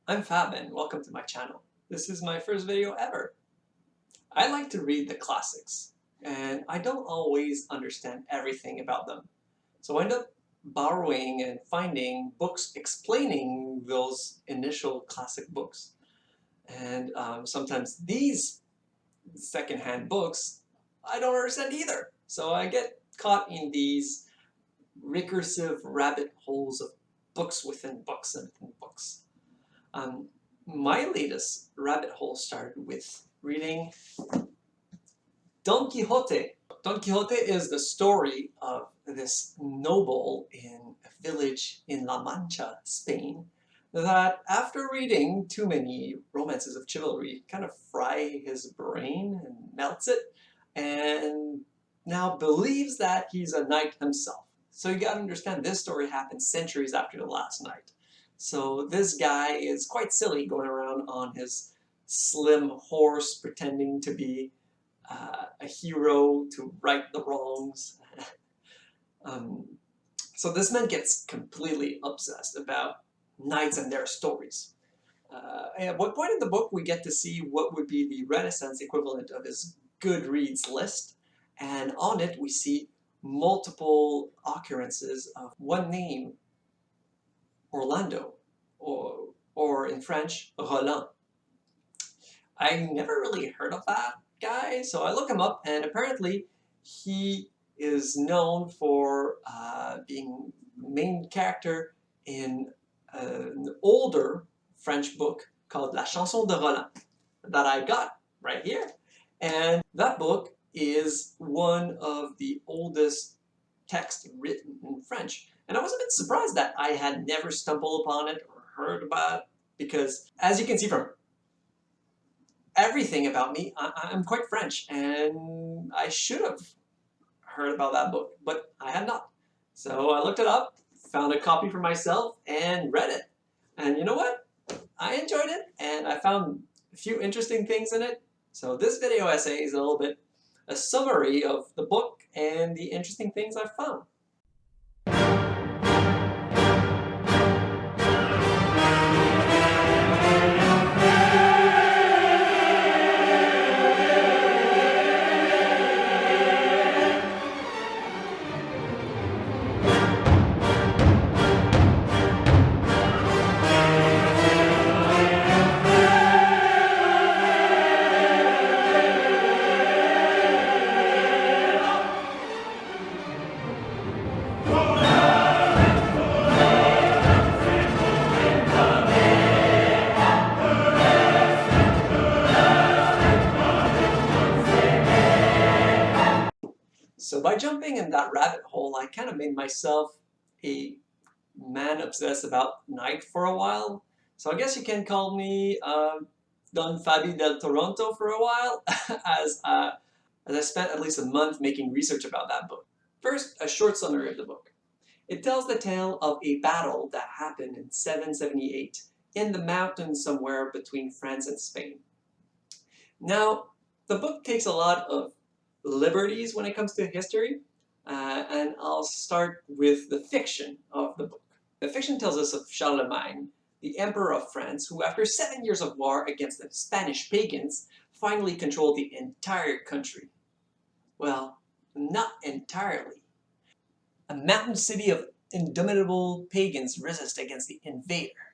I'm Fab and welcome to my channel. This is my first video ever. I like to read the classics and I don't always understand everything about them. So I end up borrowing and finding books explaining those initial classic books. And sometimes these secondhand books I don't understand either. So I get caught in these recursive rabbit holes of books within books and within books. My latest rabbit hole started with reading Don Quixote. Don Quixote is the story of this noble in a village in La Mancha, Spain, that after reading too many romances of chivalry kind of fry his brain and melts it, and now believes that he's a knight himself. So you gotta understand, this story happened centuries after the last knight. So this guy is quite silly going around on his slim horse pretending to be a hero to right the wrongs. So this man gets completely obsessed about knights and their stories. And at one point in the book we get to see what would be the Renaissance equivalent of his Goodreads list, and on it we see multiple occurrences of one name, Orlando, or in French, Roland. I never really heard of that guy, so I look him up, and apparently he is known for being the main character in an older French book called La Chanson de Roland that I got right here. And that book is one of the oldest texts written in French. And I was a bit surprised that I had never stumbled upon it or heard about it, because as you can see from everything about me, I'm quite French, and I should have heard about that book, but I had not. So I looked it up, found a copy for myself, and read it. And you know what? I enjoyed it, and I found a few interesting things in it. So this video essay is a little bit a summary of the book and the interesting things I've found. So by jumping in that rabbit hole, I kind of made myself a man obsessed about night for a while. So I guess you can call me Don Fabi del Toronto for a while, as I spent at least a month making research about that book. First, a short summary of the book. It tells the tale of a battle that happened in 778 in the mountains somewhere between France and Spain. Now, the book takes a lot of liberties when it comes to history, and I'll start with the fiction of the book. The fiction tells us of Charlemagne, the Emperor of France, who after 7 years of war against the Spanish pagans, finally controlled the entire country. Well, not entirely. A mountain city of indomitable pagans resist against the invader.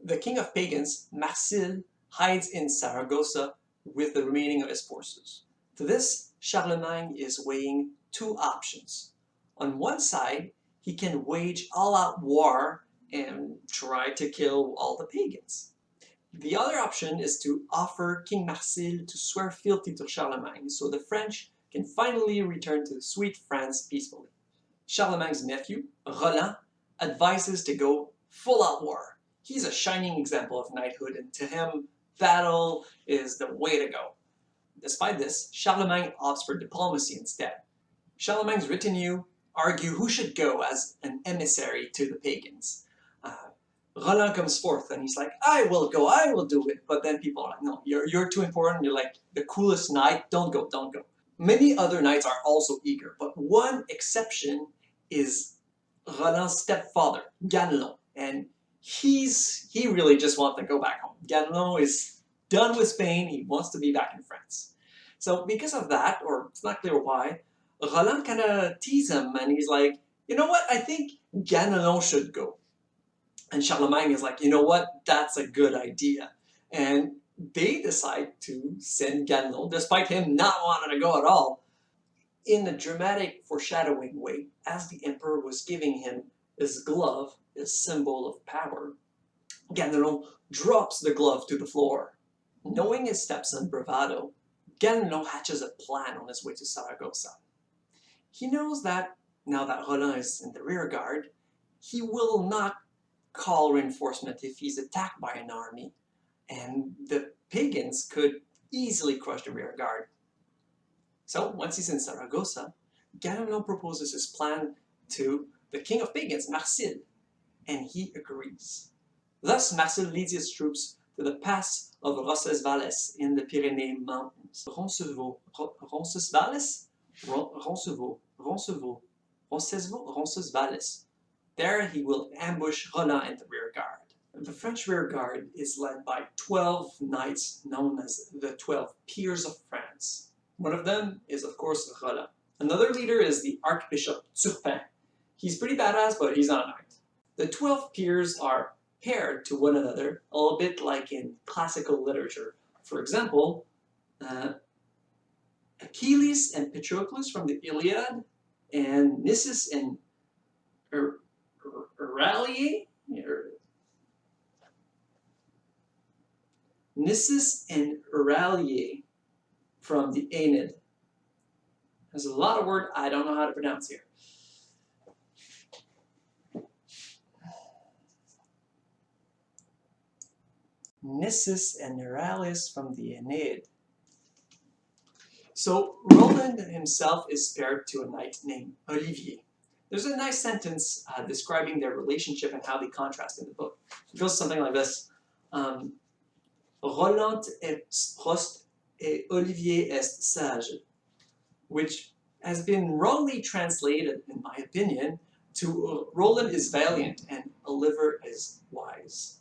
The king of pagans, Marsil, hides in Saragossa with the remaining of his forces. To this, Charlemagne is weighing two options. On one side, he can wage all-out war and try to kill all the pagans. The other option is to offer King Marsil to swear fealty to Charlemagne so the French can finally return to sweet France peacefully. Charlemagne's nephew, Roland, advises to go full-out war. He's a shining example of knighthood, and to him, battle is the way to go. Despite this, Charlemagne opts for diplomacy instead. Charlemagne's retinue argue who should go as an emissary to the pagans. Roland comes forth and he's like, I will go, I will do it. But then people are like, no, you're too important, you're like the coolest knight, don't go, don't go. Many other knights are also eager, but one exception is Roland's stepfather, Ganelon, and he really just wants to go back home. Ganelon is done with Spain. He wants to be back in France. So because of that, or it's not clear why, Roland kind of teases him, and he's like, you know what? I think Ganelon should go. And Charlemagne is like, you know what? That's a good idea. And they decide to send Ganelon, despite him not wanting to go at all, in a dramatic foreshadowing way, as the emperor was giving him his glove, his symbol of power. Ganelon drops the glove to the floor. Knowing his stepson bravado, Ganelon hatches a plan on his way to Saragossa. He knows that, now that Roland is in the rear guard, he will not call reinforcement if he's attacked by an army, and the pagans could easily crush the rear guard. So once he's in Saragossa, Ganelon proposes his plan to the king of pagans, Marsil, and he agrees. Thus, Marsil leads his troops to the pass of Roncesvalles in the Pyrenees Mountains. Roncesvalles. There he will ambush Roland and the rear guard. The French rear guard is led by 12 knights known as the 12 Peers of France. One of them is, of course, Roland. Another leader is the Archbishop Turpin. He's pretty badass, but he's not a knight. The 12 peers are paired to one another, a little bit like in classical literature. For example, Achilles and Patroclus from the Iliad, and Nisus and Euryalus, Nisus and Euryalus from the Aeneid. There's a lot of words I don't know how to pronounce here. Nisus and Euryalus from the Aeneid. So Roland himself is paired to a knight named Olivier. There's a nice sentence describing their relationship and how they contrast in the book. It goes something like this. Roland est proste et Olivier est sage, which has been wrongly translated, in my opinion, to Roland is valiant and Oliver is wise.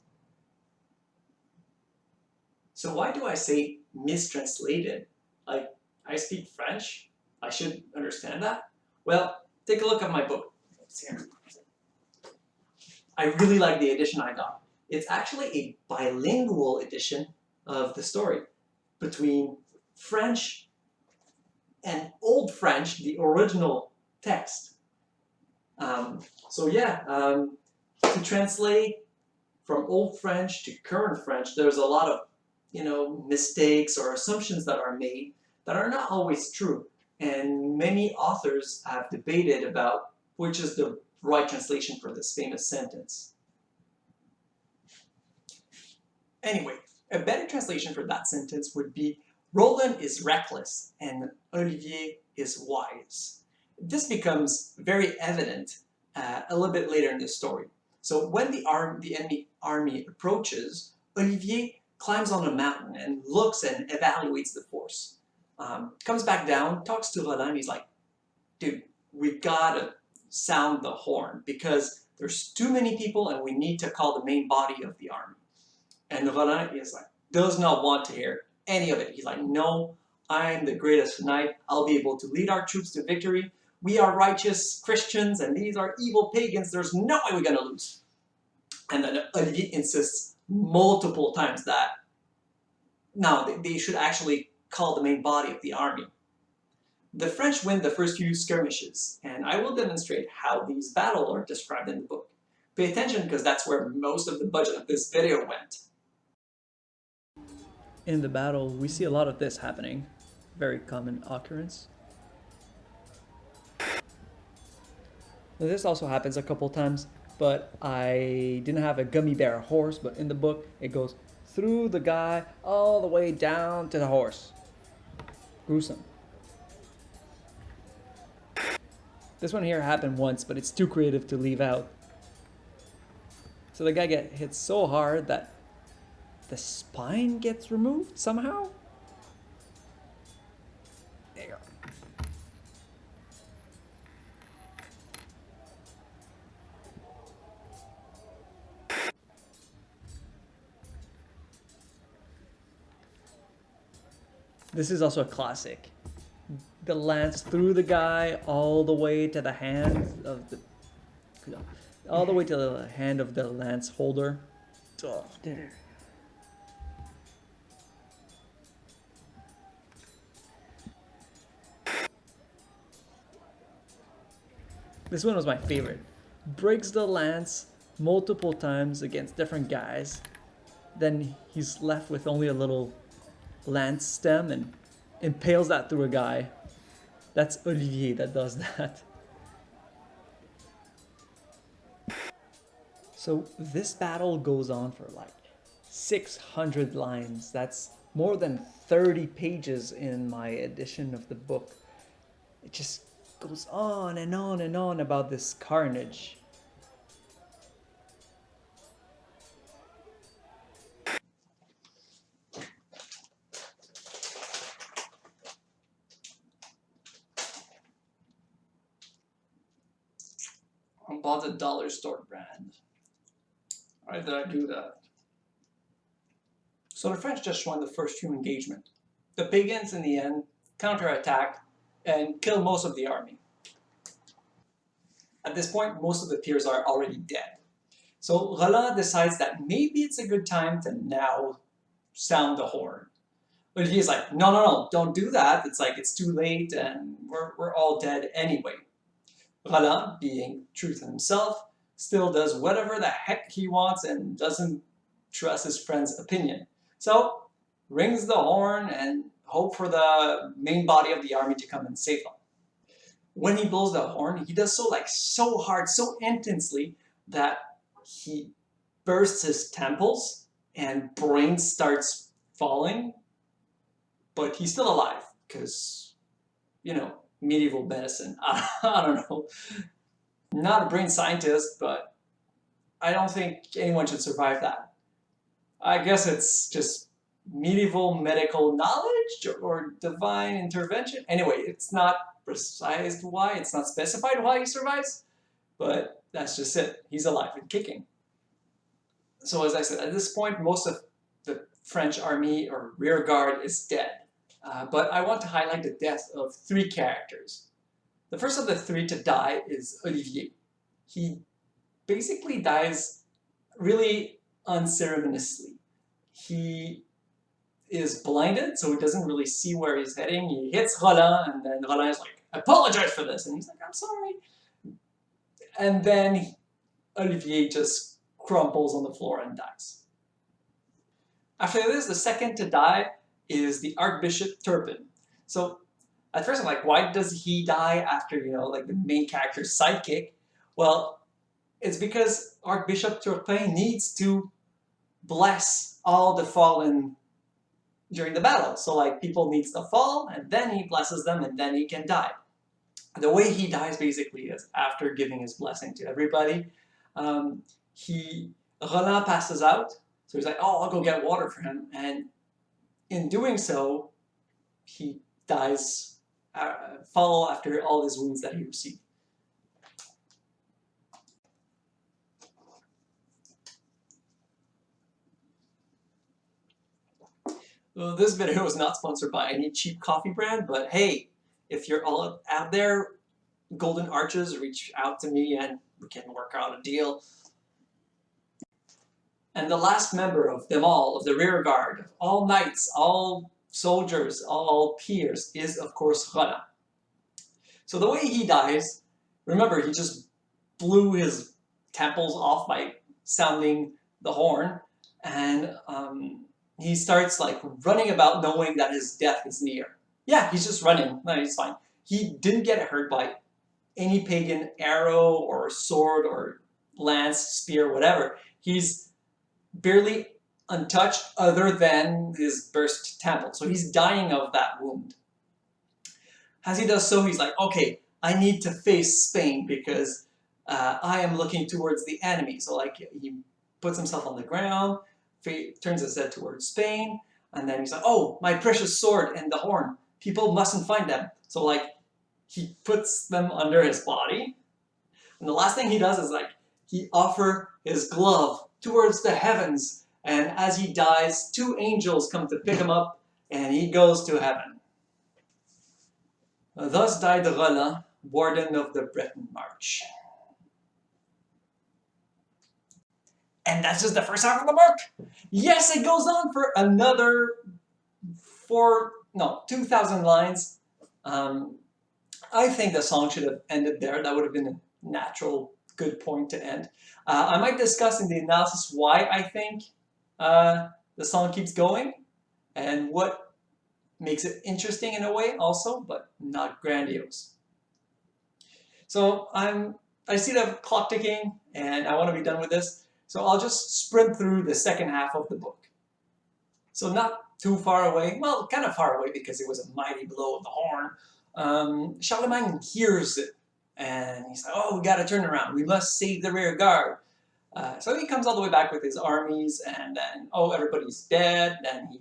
So why do I say mistranslated? Like, I speak French, I should understand that? Well, take a look at my book. It's here. I really like the edition I got. It's actually a bilingual edition of the story between French and Old French, the original text. To translate from Old French to current French, there's a lot of mistakes or assumptions that are made that are not always true. And many authors have debated about which is the right translation for this famous sentence. Anyway, a better translation for that sentence would be Roland is reckless and Olivier is wise. This becomes very evident a little bit later in the story. So when the enemy army approaches, Olivier climbs on a mountain and looks and evaluates the force. Comes back down, talks to Roland, he's like, dude, we gotta sound the horn because there's too many people and we need to call the main body of the army. And Roland is like, does not want to hear any of it. He's like, no, I'm the greatest knight. I'll be able to lead our troops to victory. We are righteous Christians and these are evil pagans. There's no way we're gonna lose. And then Olivier insists multiple times that no, they should actually call the main body of the army. The French win the first few skirmishes, and I will demonstrate how these battles are described in the book. Pay attention because that's where most of the budget of this video went. In the battle, we see a lot of this happening. Very common occurrence. Now, this also happens a couple times, but I didn't have a gummy bear horse, but in the book it goes through the guy all the way down to the horse. Gruesome. This one here happened once, but it's too creative to leave out. So the guy gets hit so hard that the spine gets removed somehow? There you go. This is also a classic. The lance through the guy all the way to the hand of the, all the way to the hand of the lance holder. Oh, there. This one was my favorite. Breaks the lance multiple times against different guys. Then he's left with only a little lance stem and impales that through a guy. That's Olivier that does that. So this battle goes on for like 600 lines. That's more than 30 pages in my edition of the book. It just goes on and on and on about this carnage. I bought a dollar store brand. Why did I do that? So the French just won the first few engagement. The pagans, in the end, counterattack and kill most of the army. At this point, most of the peers are already dead. So Roland decides that maybe it's a good time to now sound the horn. Olivier's like, no, no, no, don't do that. It's like, it's too late and we're all dead anyway. Roland, being true to himself, still does whatever the heck he wants and doesn't trust his friend's opinion. So, rings the horn and hope for the main body of the army to come and save them. When he blows the horn, he does so so hard, so intensely that he bursts his temples and brain starts falling, but he's still alive because, you know, medieval medicine. I don't know. Not a brain scientist, but I don't think anyone should survive that. I guess it's just medieval medical knowledge or divine intervention. Anyway, it's not precise why, it's not specified why he survives, but that's just it. He's alive and kicking. So as I said, at this point, most of the French army or rear guard is dead. But I want to highlight the death of three characters. The first of the three to die is Olivier. He basically dies really unceremoniously. He is blinded, so he doesn't really see where he's heading. He hits Roland, and then Roland is like, I apologize for this. And he's like, I'm sorry. And then Olivier just crumples on the floor and dies. After this, the second to die is the Archbishop Turpin. So at first I'm like, why does he die after, you know, like the main character's sidekick? Well, it's because Archbishop Turpin needs to bless all the fallen during the battle. So like people needs to fall and then he blesses them and then he can die. The way he dies basically is after giving his blessing to everybody. Roland passes out. So he's like, oh, I'll go get water for him. And in doing so, he dies, fall after all his wounds that he received. Well, this video is not sponsored by any cheap coffee brand, but hey, if you're all out there, Golden Arches, reach out to me and we can work out a deal. And the last member of them all, of the rear guard, all knights, all soldiers, all peers, is of course Roland. So the way he dies, remember he just blew his temples off by sounding the horn, and he starts like running about knowing that his death is near. Yeah, he's just running. No, he's fine. He didn't get hurt by any pagan arrow or sword or lance, spear, whatever. He's barely untouched other than his burst temple. So he's dying of that wound. As he does so, he's like, okay, I need to face Spain because I am looking towards the enemy. So like he puts himself on the ground, turns his head towards Spain, and then he's like, oh, my precious sword and the horn. People mustn't find them. So like he puts them under his body. And the last thing he does is like he offers his glove towards the heavens. And as he dies, two angels come to pick him up and he goes to heaven. Thus died Roland, warden of the Breton March. And that's just the first half of the book. Yes, it goes on for another 2,000 lines. I think the song should have ended there. That would have been a natural, good point to end. I might discuss in the analysis why I think the song keeps going and what makes it interesting in a way also, but not grandiose. So I see the clock ticking and I want to be done with this. So I'll just sprint through the second half of the book. So not too far away, well, kind of far away because it was a mighty blow of the horn. Charlemagne hears it and he's like, oh, we got to turn around. We must save the rear guard. So he comes all the way back with his armies and then, oh, everybody's dead. And he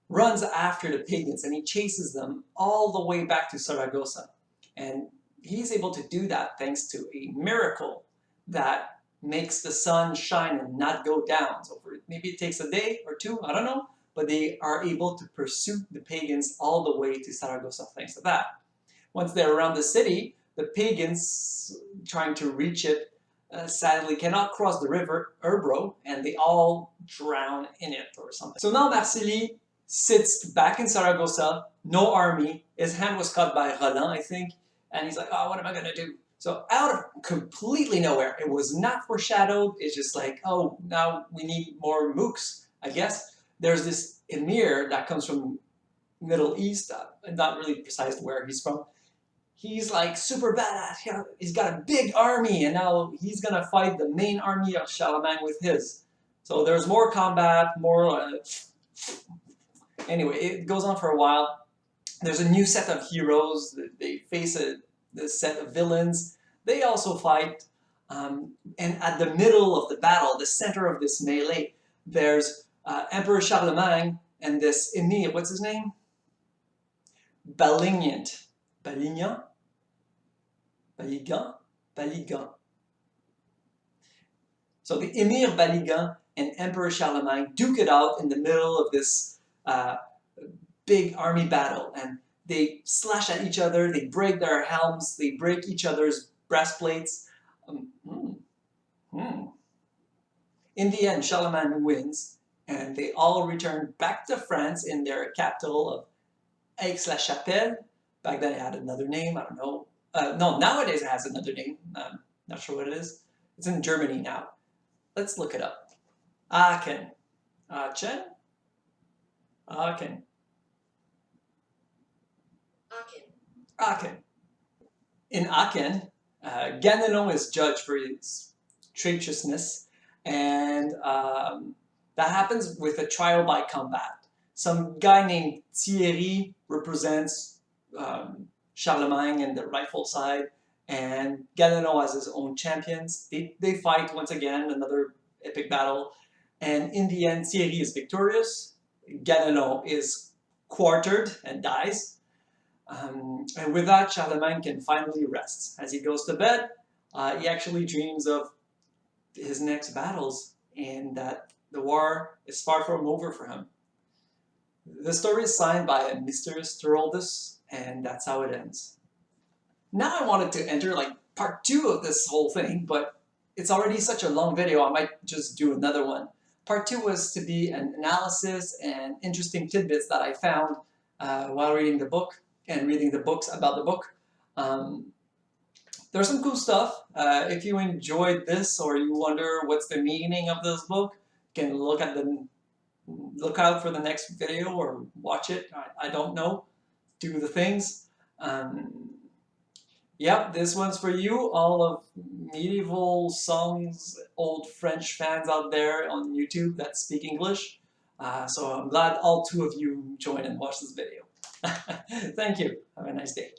runs after the pagans and he chases them all the way back to Saragossa. And he's able to do that thanks to a miracle that makes the sun shine and not go down. So maybe it takes a day or two, I don't know, but they are able to pursue the pagans all the way to Saragossa thanks to that. Once they're around the city, the pagans trying to reach it sadly cannot cross the river Ebro and they all drown in it or something. So now Marsilly sits back in Saragossa, no army, his hand was cut by Roland, I think, and he's like, oh, what am I gonna do? So out of completely nowhere, it was not foreshadowed, it's just like, oh, now we need more mooks, I guess. There's this emir that comes from Middle East, not really precise where he's from. He's like super badass, he's got a big army, and now he's gonna fight the main army of Charlemagne with his. So there's more combat, more... Anyway, it goes on for a while. There's a new set of heroes. They face a set of villains. They also fight. And at the middle of the battle, the center of this melee, there's Emperor Charlemagne and this emir, what's his name? Balignant. Balignant? Baligan? Baligan. So the emir Baligan and Emperor Charlemagne duke it out in the middle of this big army battle, and they slash at each other, they break their helms, they break each other's breastplates. In the end, Charlemagne wins, and they all return back to France in their capital of Aix-la-Chapelle. Back then it had another name, I don't know. No, nowadays it has another name. Not sure what it is. It's in Germany now. Let's look it up. Aachen. Aachen? Aachen. Aachen. In Aachen, Ganelon is judged for his traitorousness, and that happens with a trial by combat. Some guy named Thierry represents Charlemagne and the rightful side, and Ganelon has his own champions. They fight once again, another epic battle, and in the end, Thierry is victorious. Ganelon is quartered and dies. And with that, Charlemagne can finally rest. As he goes to bed, he actually dreams of his next battles and that the war is far from over for him. The story is signed by a mysterious Tyroldus, and that's how it ends. Now I wanted to enter like part 2 of this whole thing, but it's already such a long video, I might just do another one. Part 2 was to be an analysis and interesting tidbits that I found while reading the book and reading the books about the book. There's some cool stuff. If you enjoyed this or you wonder what's the meaning of this book, you can look out for the next video or watch it. I don't know. Do the things. Yep, this one's for you, all of medieval songs, old French fans out there on YouTube that speak English. So I'm glad all 2 of you joined and watched this video. Thank you. Have a nice day.